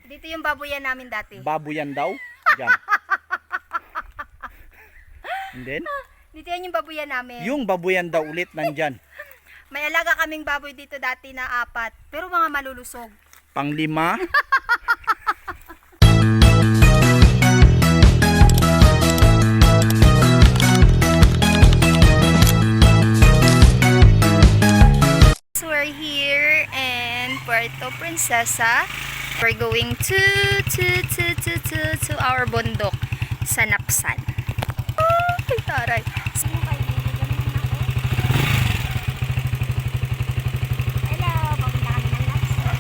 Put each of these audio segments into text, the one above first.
Dito yung baboyan namin dati. Baboyan daw. Diyan. And then, Dito yan yung baboyan namin. yung baboyan daw ulit nandyan. May alaga kaming baboy dito dati na 4. Pero mga malulusog. Panglima. So we're here in Puerto Princesa. We're going to our bundok sa Napsan. Ay, taray. Hello, papunta kami ng Napsan.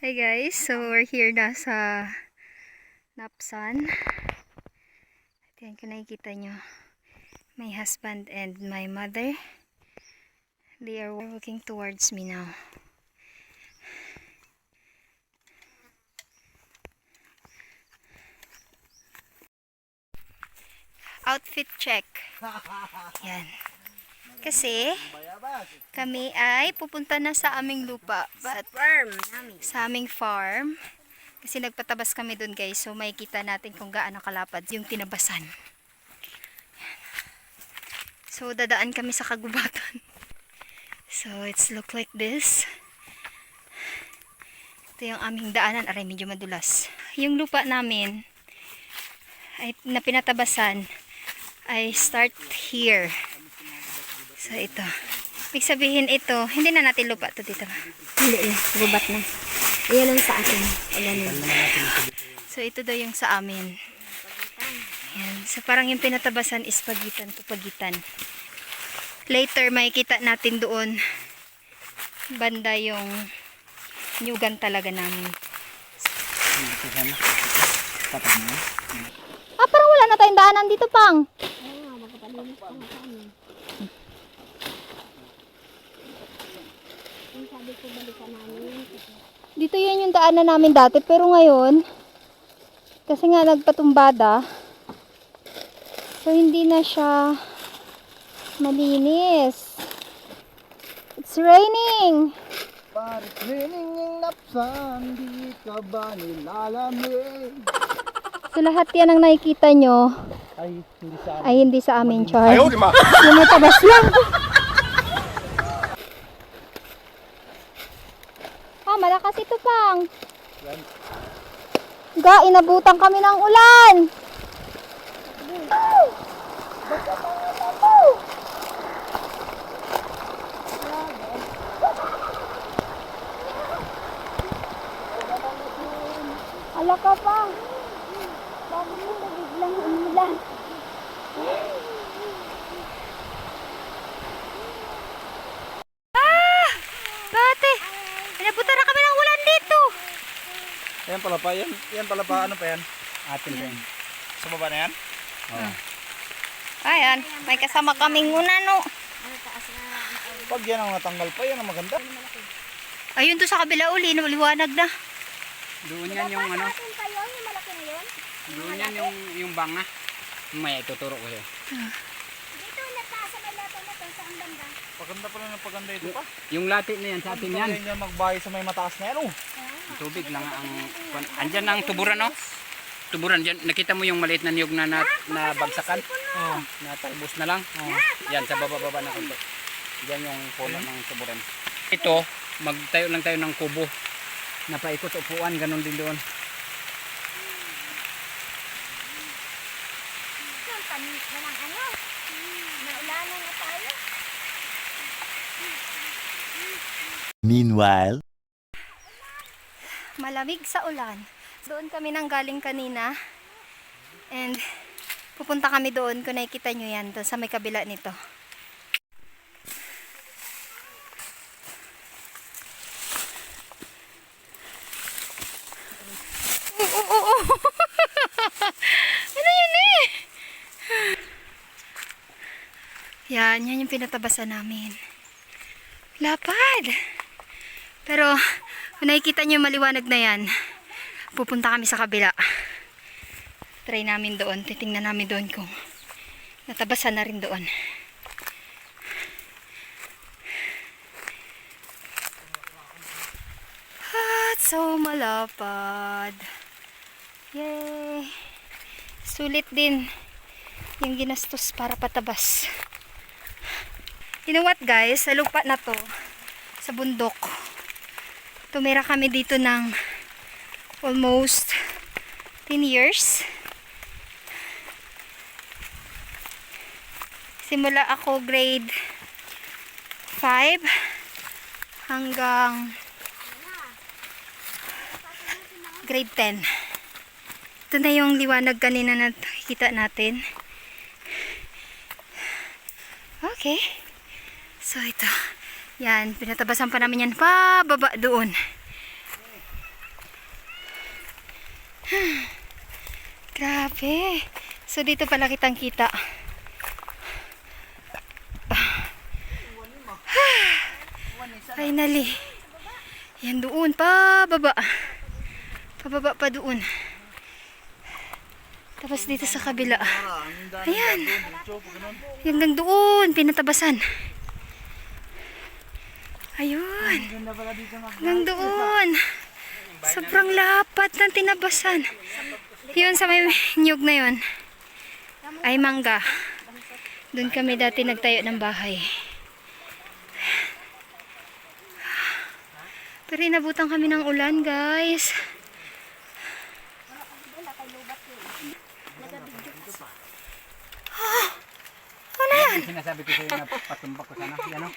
Hi guys, so we're here na sa Napsan. At yan kung nakikita nyo, my husband and my mother, they are walking towards me now. Outfit check. Yan. Kasi kami ay pupunta na sa aming lupa. But Farm namin. sa aming farm. Kasi nagpatabas kami dun guys. So makikita natin kung gaano kalapad yung tinabasan. So dadaan kami sa kagubatan. So it's look like this. Ito yung aming daanan. Aray, medyo madulas. Yung lupa namin ay na pinatabasan ay start here. So ito. Ibig sabihin ito, hindi na natin lupa to dito. Hindi na, gubat na. Iyan ang sa akin. Ayan. So ito daw yung sa amin. Yan. So parang yung pinatabasan is pagitan to pagitan. Later makikita natin doon banda yung nyugan talaga namin. Ah, parang wala na tayong daanan dito, Pang. Oo, magpapalinis pa nga kami. Yung sabi ko balikan namin. Dito yun yung daanan namin dati, pero ngayon kasi nga nagpatumbada, so hindi na siya malinis. It's raining. Paris raining ng Napsan, di ka ba nilalamig? So lahat yan ang nakikita nyo Ay, hindi sa ay hindi sa amin, Char. Ayaw, di ma! Lumatabas lang. Ah, malakas ito, Pang. Ga, inabutan kami ng ulan. Ala ka pa. Bakit mo biglang umulan? Ah! Bate! Inabutan na kami ng ulan dito. Yan pala pa, yan pala pa, ano pa yan? Atin pa yan. Sa baba na yan? Oo. Ayan, may kasama kaming unano. Pag yan ang natanggal pa, yan ang maganda. Ayun to sa kabila uli, liwanag na. Doon yan yung ano, Atin pa yun, yung malaki na yun. doon yan yung banga. May ituturo ko sa'yo. Dito, nagtaasa na lahat na ito sa ang banda. Paganda pa rin ang paganda ito pa. Yung lati na yan sa atin yan. Yan magbahay sa may mataas na yan, oh. Tubig lang ang andyan ang tuburan, no? Tuburan dyan. Nakita mo yung maliit na niyog na bagsakan? Oh. Natalbos na lang. Yan sa baba na konti. Yan yung puno ng tuburan. Ito, magtayo lang tayo ng kubo. Napaikot upuan, ganun din doon. Yung tanis na ng ano. Naulanan na tayo. Meanwhile, Malamig sa ulan. Doon kami nang galing kanina. And pupunta kami doon kung nakikita nyo yan. Doon sa may kabila nito. Ano yun eh? Yan yung pinatabasan namin. Lapad! Pero kung nakikita nyo maliwanag na yan, pupunta kami sa kabila. Try namin doon. Titingnan namin doon kung natabasan na rin doon. At so malapad. Yay! Sulit din yung ginastos para patabas. You know what guys? Sa lupa na to, sa bundok, tumira kami dito ng almost 10 years. Simula ako grade 5 hanggang grade 10. Ito na yung liwanag kanina na nakikita natin. Okay. So ito. Yan, pinatabasan pa namin yan pababa doon. Grabe. So dito pala kitang kita. Finally. Yan doon pababa. Pababa pa doon. Tapos dito sa kabila. Ayan. Hanggang doon, pinatabasan. Ayun. Hanggang doon. Sobrang lapat ng tinabasan. Yun sa may nyug na yun. Ay mangga. Doon kami dati nagtayo ng bahay. Pero inabutan kami ng ulan, guys. Ano yan? Sinasabi ko sa'yo na patumbak ko sana. Yan o.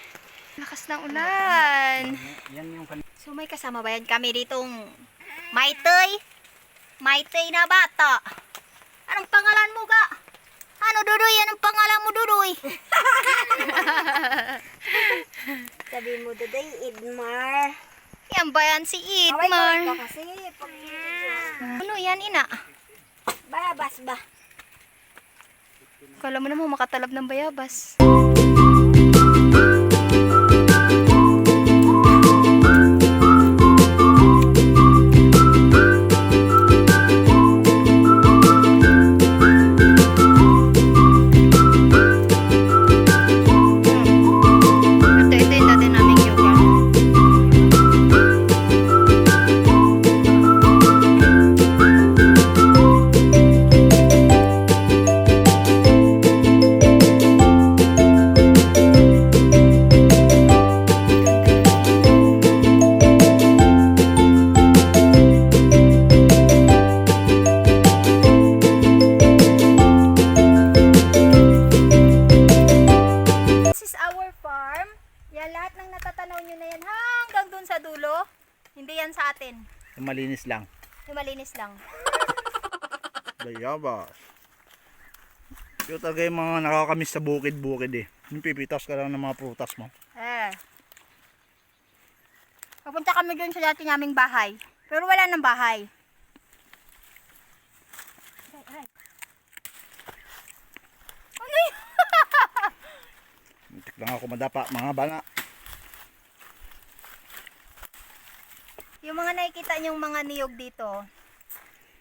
Lakas ng ulan. Yan yung So may kasama ba yan kami ditong Maitoy? Maitoy na bata. Anong pangalan mo ga? Ano Dudoy? Anong pangalan mo Dudoy? Sabi mo Dudoy, Idmar. Yan ba yan si Away Idmar? ka kasi. Ano yan ina? Bayabas ba? Kala mo naman makatalab ng bayabas. Ito yung dati naming yoga. This is our farm. Yan, lahat ng natatanaw nyo na yan hanggang dun sa dulo. Hindi yan sa atin. Malinis lang. Yung malinis lang. Bayabas. Yung talaga yung mga nakakamiss sa bukid-bukid eh. Yung pipitas ka lang ng mga prutas mo. Papunta kami dun sa dati naming bahay. Pero wala nang bahay. Ano yun? Muntik lang ako madapa mga bana. Yung mga nakikita nyong mga niyog dito,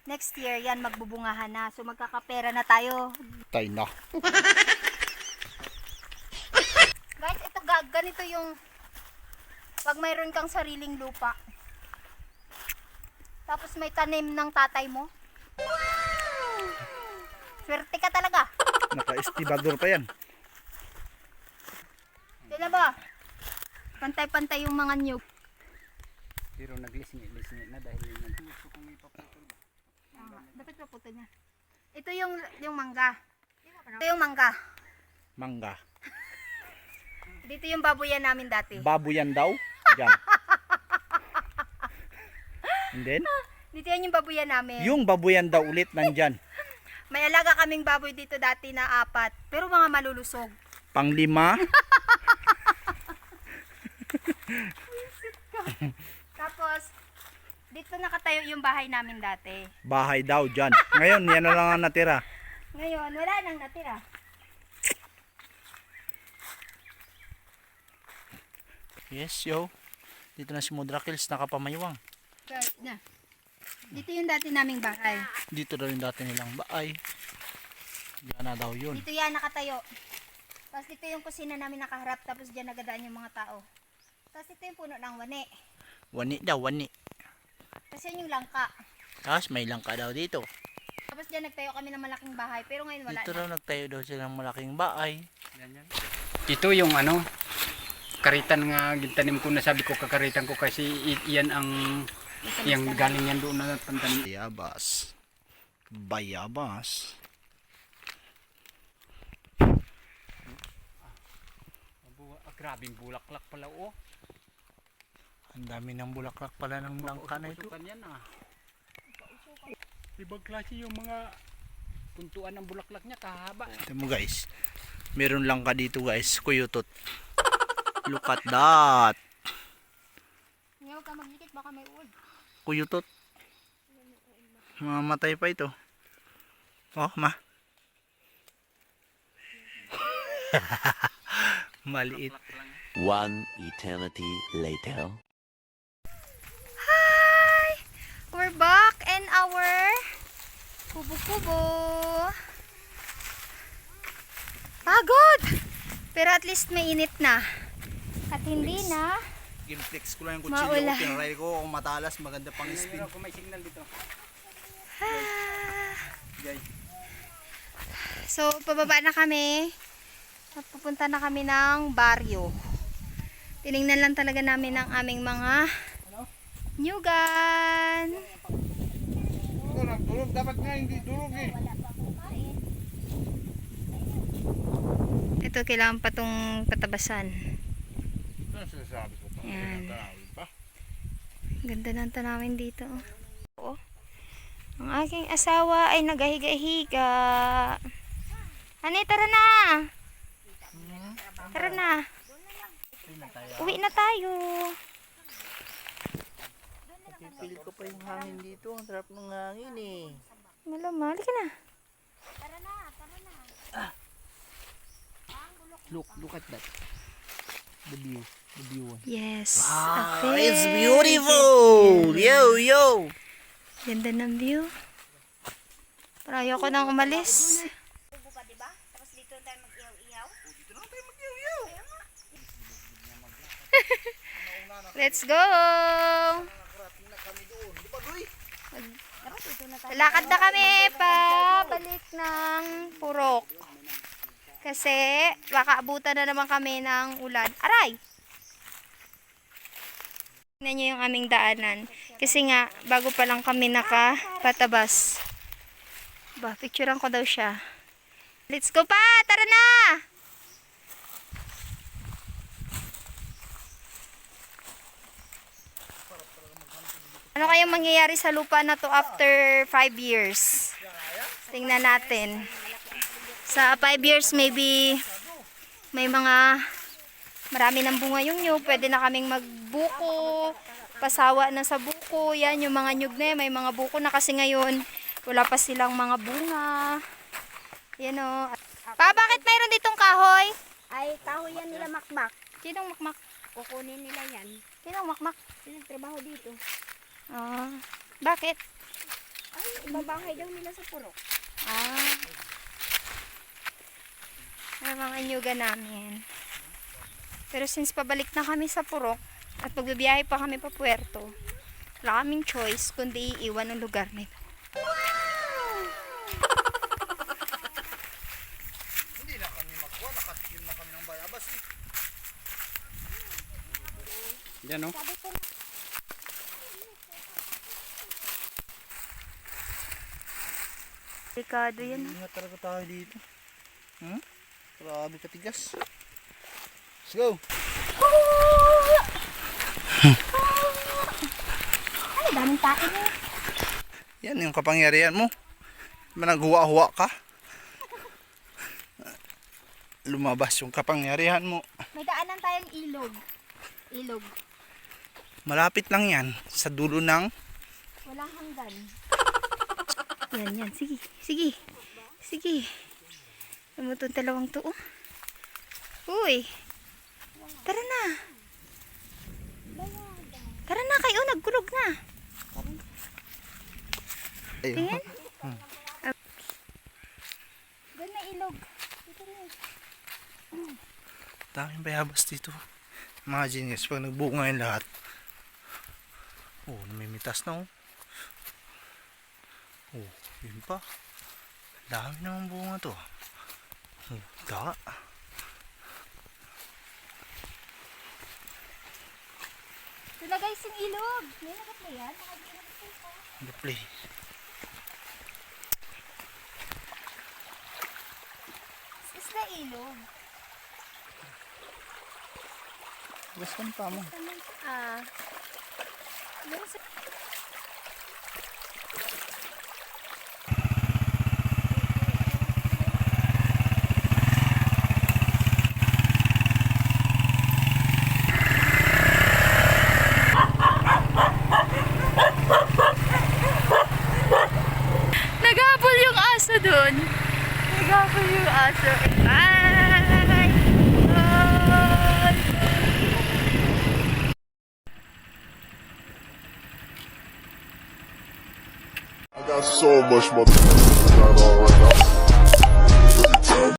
next year yan magbubungahan na. So magkakapera na tayo. Tay na. Guys, ito ganito yung pag mayroon kang sariling lupa. Tapos may tanim ng tatay mo. Wow! Swerte ka talaga. Naka-estibador pa yan. Dila ba? Pantay-pantay yung mga niyog. pero naglisingit na dahil gusto kong ipaputol ba? Dapat paputo niya. Ito yung mangga. Ito yung mangga. Mangga. Dito yung baboyan namin dati. Baboyan daw. Diyan. And then, Dito yan yung baboyan namin. yung baboyan daw ulit nandyan. May alaga kaming baboy dito dati na 4. Pero mga malulusog. Panglima. Tapos, dito nakatayo yung bahay namin dati. Bahay daw dyan. Ngayon, yan na lang ang natira. Ngayon, wala nang natira. Yes, yo. Dito na si Mudrakils nakapamayawang. Kahit na. Dito yung dati naming bahay. Dito daw yung dati nilang baay. Diyan na daw yun. Dito yan nakatayo. Tapos dito yung kusina namin nakaharap. Tapos dyan nagadaan yung mga tao. Tapos dito yung puno ng wani. Wani daw, wani. Tapos yan yung langka. Tapos may langka daw dito. Tapos dyan nagtayo kami ng malaking bahay. Pero ngayon wala Dito na. daw nagtayo daw silang malaking baay. Ito yung ano, karitan nga gintanim ko na sabi ko kakaritan ko kasi iyan ang yang galing yan doon na pantanim. Bayabas. Bayabas. Grabing bulaklak pala oh. Ang dami ng bulaklak pala ng langka na ito. Usukan yan ah. Ibang klase yung mga puntuan ng bulaklak niya kahaba. Tignan mo guys. Meron langka dito guys. Kuyutot. Look at that. Ngayon ka magdikit baka may uod. Kuyutot. Mamatay pa ito. Oh, ma. Maliit. One eternity later. Hi! We're back in our kubo-kubo. Pagod! Pero at least mainit na. At hindi na. Ginflex ko lang yung kutsilyo ko, Maulan. Tinry ko kung matalas. Maganda pang spin. Kung may signal dito. Guys. So, pababa na kami. At pupunta na kami ng baryo. Tinignan lang talaga namin ang aming mga nyugan. Durog. Dapat nga hindi durog eh. Ito kailangan pa itong patabasan. Ano sinasabi ko? Yan. Tanawin pa. Ganda ng tanawin dito. Oh. Ang aking asawa ay nagahiga-higa. Hani, tara na! Tara na. Uwi na tayo. Pipilit ko pa yung hangin dito. Ang sarap ng hangin eh. Malamali ka na. Look at that. The view. The view. Yes. Wow, Okay. it's beautiful! Yo! Ganda ng view. Pero ayoko nang umalis. Let's go! Lakad na kami pabalik ng Purok. Kasi baka abutan na naman kami ng ulan. Aray! Tingnan nyo yung aming daanan. Kasi nga, bago pa lang kami nakapatabas. Ba, picturean ko daw siya. Let's go pa! Tara na! Ano kayang mangyayari sa lupa na to after 5 years? Tingnan natin. Sa 5 years, maybe may mga marami ng bunga yung nyug. Pwede na kaming magbuko, pasawa na sa buko. Yan, yung mga nyug na yan, may mga buko na kasi ngayon wala pa silang mga bunga. Yan o. Pa, bakit mayroon ditong kahoy? Ay, kahoy yan nila makmak. Sinong makmak? Kukunin nila yan. Sinong makmak? Pinagtrabaho dito. Ah, bakit? Ay, ibabahay daw nila sa Purok. Ah. Ano mga inyugan namin. Pero since pabalik na kami sa Purok at pagbibiyahe pa kami pa Puerto, wala kaming choice kundi iiwan ang lugar na ito. Hindi na kami magkuha. Nakatikim na kami ng bayabas eh. Yan oh. Delikado yan. Ingat talaga tayo dito. Grabe katigas. Let's go. Ay, daming tae niya. Yan yung kapangyarihan mo. Naghuwa-huwa ka. Lumabas yung kapangyarihan mo. May daanan tayong ilog. Ilog. Malapit lang yan sa dulo ng Walang hanggan. Yan. Sige. Sige. Ano itong dalawang to? Oh. Uy. Tara na. Tara na kayo. Nagkulog na. Ayun. Doon na ilog. Dito rin. Daming bayabas dito. Imagine guys, pag nagbunga yung lahat. Oh, namimitas na oh. Oh, yun pa. Dami naman bunga to. Oh, da. Ito na guys yung ilog. May nakaplay yan. Nakaplay pa. The play. This is the ilog. Gusto pa mo. Meron sa... Naghabol yung aso dun. Naghabol yung aso. Bye! Bye! I got so much motherfucking going on right now.